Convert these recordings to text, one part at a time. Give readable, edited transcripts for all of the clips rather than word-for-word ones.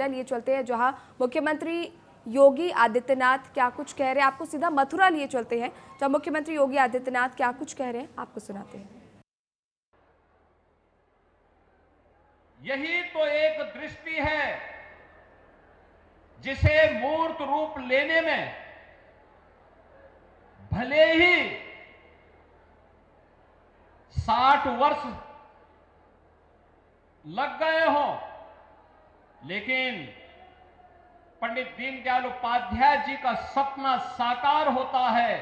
नोएडा लिए चलते हैं, जहां मुख्यमंत्री योगी आदित्यनाथ क्या कुछ कह रहे हैं। आपको सीधा मथुरा लिए चलते हैं, जहां मुख्यमंत्री योगी आदित्यनाथ क्या कुछ कह रहे हैं, आपको सुनाते हैं। यही तो एक दृष्टि है जिसे मूर्त रूप लेने में भले ही 60 वर्ष लग गए हों, लेकिन पंडित दीनदयाल उपाध्याय जी का सपना साकार होता है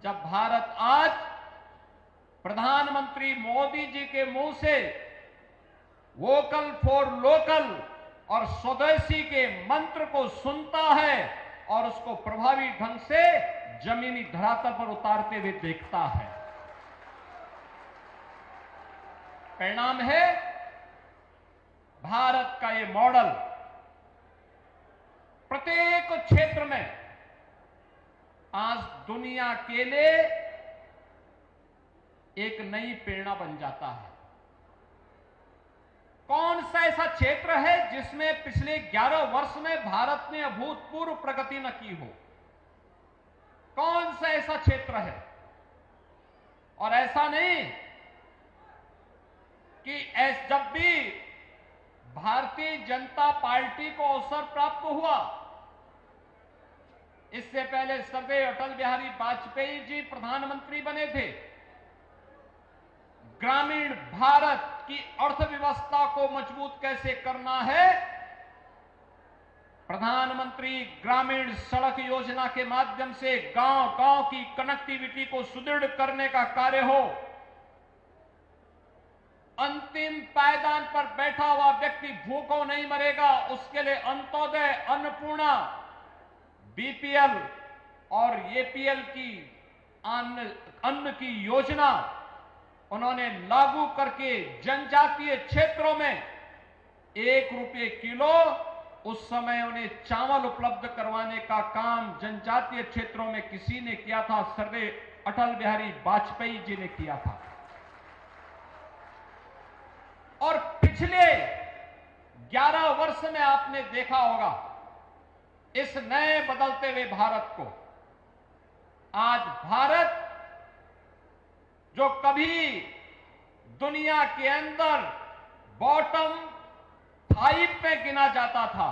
जब भारत आज प्रधानमंत्री मोदी जी के मुंह से वोकल फॉर लोकल और स्वदेशी के मंत्र को सुनता है और उसको प्रभावी ढंग से जमीनी धरातल पर उतारते हुए देखता है। परिणाम है भारत का ये मॉडल प्रत्येक क्षेत्र में आज दुनिया के लिए एक नई प्रेरणा बन जाता है। कौन सा ऐसा क्षेत्र है जिसमें पिछले 11 वर्ष में भारत ने अभूतपूर्व प्रगति न की हो? कौन सा ऐसा क्षेत्र है? और ऐसा नहीं कि जब भी भारतीय जनता पार्टी को अवसर प्राप्त हुआ, इससे पहले स्वर्गीय अटल बिहारी वाजपेयी जी प्रधानमंत्री बने थे, ग्रामीण भारत की अर्थव्यवस्था को मजबूत कैसे करना है, प्रधानमंत्री ग्रामीण सड़क योजना के माध्यम से गांव-गांव की कनेक्टिविटी को सुदृढ़ करने का कार्य हो, अंतिम पायदान पर बैठा हुआ व्यक्ति भूखों नहीं मरेगा, उसके लिए अंत्योदय, अन्नपूर्णा, बीपीएल और एपीएल की अन्न की योजना उन्होंने लागू करके जनजातीय क्षेत्रों में 1 रुपये किलो उस समय उन्हें चावल उपलब्ध करवाने का काम जनजातीय क्षेत्रों में किसी ने किया था? स्वर्गीय अटल बिहारी वाजपेयी जी ने किया था। और पिछले 11 वर्ष में आपने देखा होगा इस नए बदलते हुए भारत को। आज भारत जो कभी दुनिया के अंदर बॉटम 5 में गिना जाता था,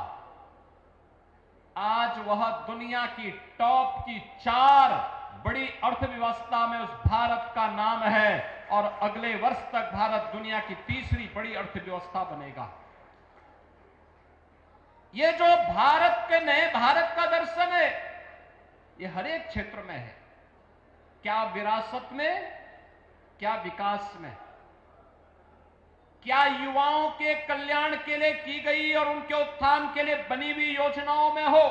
आज वह दुनिया की टॉप की 4 बड़ी अर्थव्यवस्था में उस भारत का नाम है और अगले वर्ष तक भारत दुनिया की 3री बड़ी अर्थव्यवस्था बनेगा। ये जो भारत के नए भारत का दर्शन है, ये हर एक क्षेत्र में है। क्या विरासत में, क्या विकास में, क्या युवाओं के कल्याण के लिए की गई और उनके उत्थान के लिए बनी हुई योजनाओं में हो,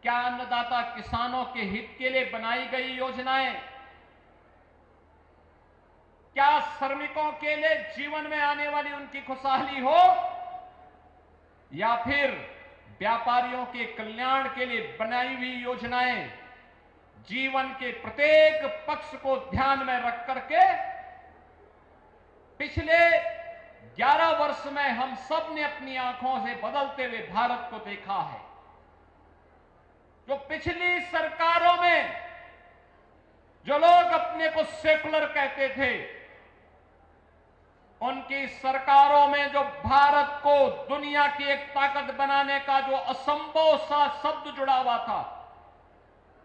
क्या अन्नदाता किसानों के हित के लिए बनाई गई योजनाएं, क्या श्रमिकों के लिए जीवन में आने वाली उनकी खुशहाली हो, या फिर व्यापारियों के कल्याण के लिए बनाई हुई योजनाएं जीवन के प्रत्येक पक्ष को ध्यान में रख करके पिछले 11 वर्ष में हम सब ने अपनी आंखों से बदलते हुए भारत को देखा है। जो पिछली सरकारों में जो लोग अपने को सेकुलर कहते थे, उनकी सरकारों में जो भारत को दुनिया की एक ताकत बनाने का जो असंभव सा शब्द जुड़ा हुआ था,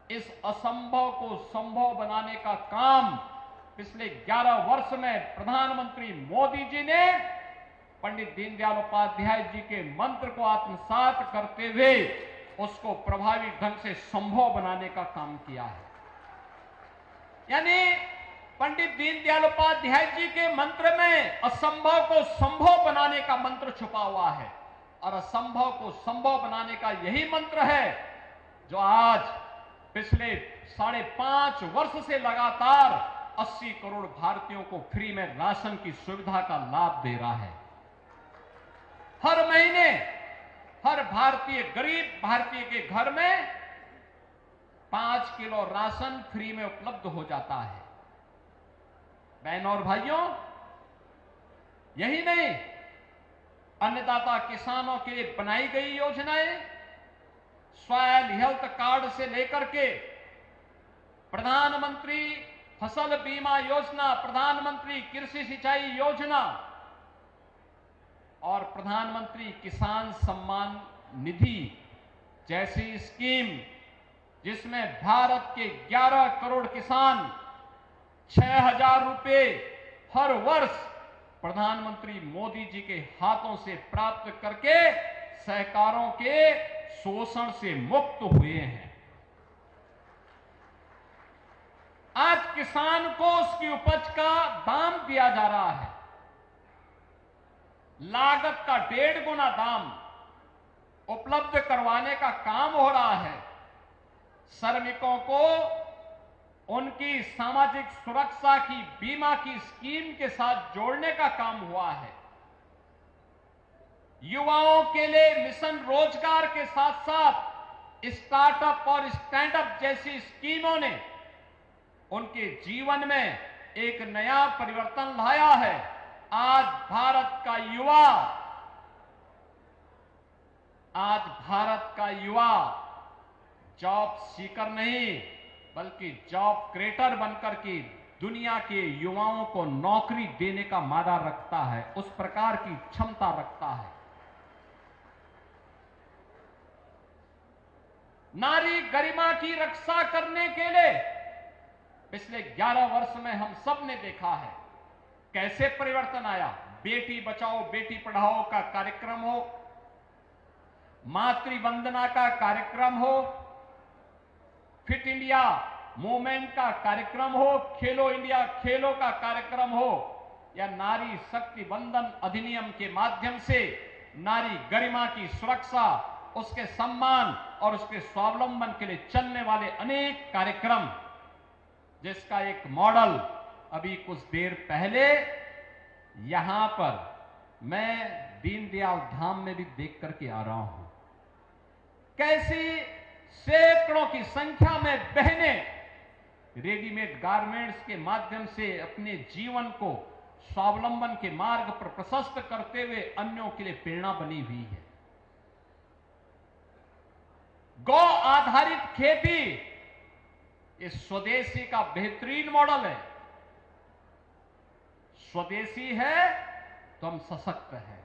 इस असंभव को संभव बनाने का काम पिछले 11 वर्ष में प्रधानमंत्री मोदी जी ने पंडित दीनदयाल उपाध्याय जी के मंत्र को आत्मसात करते हुए उसको प्रभावी ढंग से संभव बनाने का काम किया है। यानी पंडित दीनदयाल उपाध्याय जी के मंत्र में असंभव को संभव बनाने का मंत्र छुपा हुआ है और असंभव को संभव बनाने का यही मंत्र है जो आज पिछले 5.5 वर्ष से लगातार 80 करोड़ भारतीयों को फ्री में राशन की सुविधा का लाभ दे रहा है। हर महीने हर भारतीय, गरीब भारतीय के घर में 5 किलो राशन फ्री में उपलब्ध हो जाता है। बहनों और भाइयों, यही नहीं, अन्नदाता किसानों के लिए बनाई गई योजनाएं, सॉयल हेल्थ कार्ड से लेकर के प्रधानमंत्री फसल बीमा योजना, प्रधानमंत्री कृषि सिंचाई योजना और प्रधानमंत्री किसान सम्मान निधि जैसी स्कीम, जिसमें भारत के 11 करोड़ किसान 6,000 रुपए हर वर्ष प्रधानमंत्री मोदी जी के हाथों से प्राप्त करके सहकारों के शोषण से मुक्त हुए हैं। आज किसान को उसकी उपज का दाम दिया जा रहा है, लागत का 1.5 गुना दाम उपलब्ध करवाने का काम हो रहा है। श्रमिकों को उनकी सामाजिक सुरक्षा की बीमा की स्कीम के साथ जोड़ने का काम हुआ है। युवाओं के लिए मिशन रोजगार के साथ साथ स्टार्टअप और स्टैंडअप जैसी स्कीमों ने उनके जीवन में एक नया परिवर्तन लाया है। आज भारत का युवा जॉब सीकर नहीं बल्कि जॉब क्रिएटर बनकर के दुनिया के युवाओं को नौकरी देने का मादा रखता है, उस प्रकार की क्षमता रखता है। नारी गरिमा की रक्षा करने के लिए पिछले 11 वर्ष में हम सब ने देखा है कैसे परिवर्तन आया। बेटी बचाओ बेटी पढ़ाओ का कार्यक्रम हो, मातृ वंदना का कार्यक्रम हो, फिट इंडिया मूवमेंट का कार्यक्रम हो, खेलो इंडिया खेलो का कार्यक्रम हो, या नारी शक्ति बंधन अधिनियम के माध्यम से नारी गरिमा की सुरक्षा, उसके सम्मान और उसके स्वावलंबन के लिए चलने वाले अनेक कार्यक्रम, जिसका एक मॉडल अभी कुछ देर पहले यहां पर मैं दीनदयाल धाम में भी देख करके आ रहा हूं। कैसी सैकड़ों की संख्या में बहनें रेडीमेड गारमेंट्स के माध्यम से अपने जीवन को स्वावलंबन के मार्ग पर प्रशस्त करते हुए अन्यों के लिए प्रेरणा बनी हुई है। गौ आधारित खेती इस स्वदेशी का बेहतरीन मॉडल है। स्वदेशी है तो हम सशक्त हैं।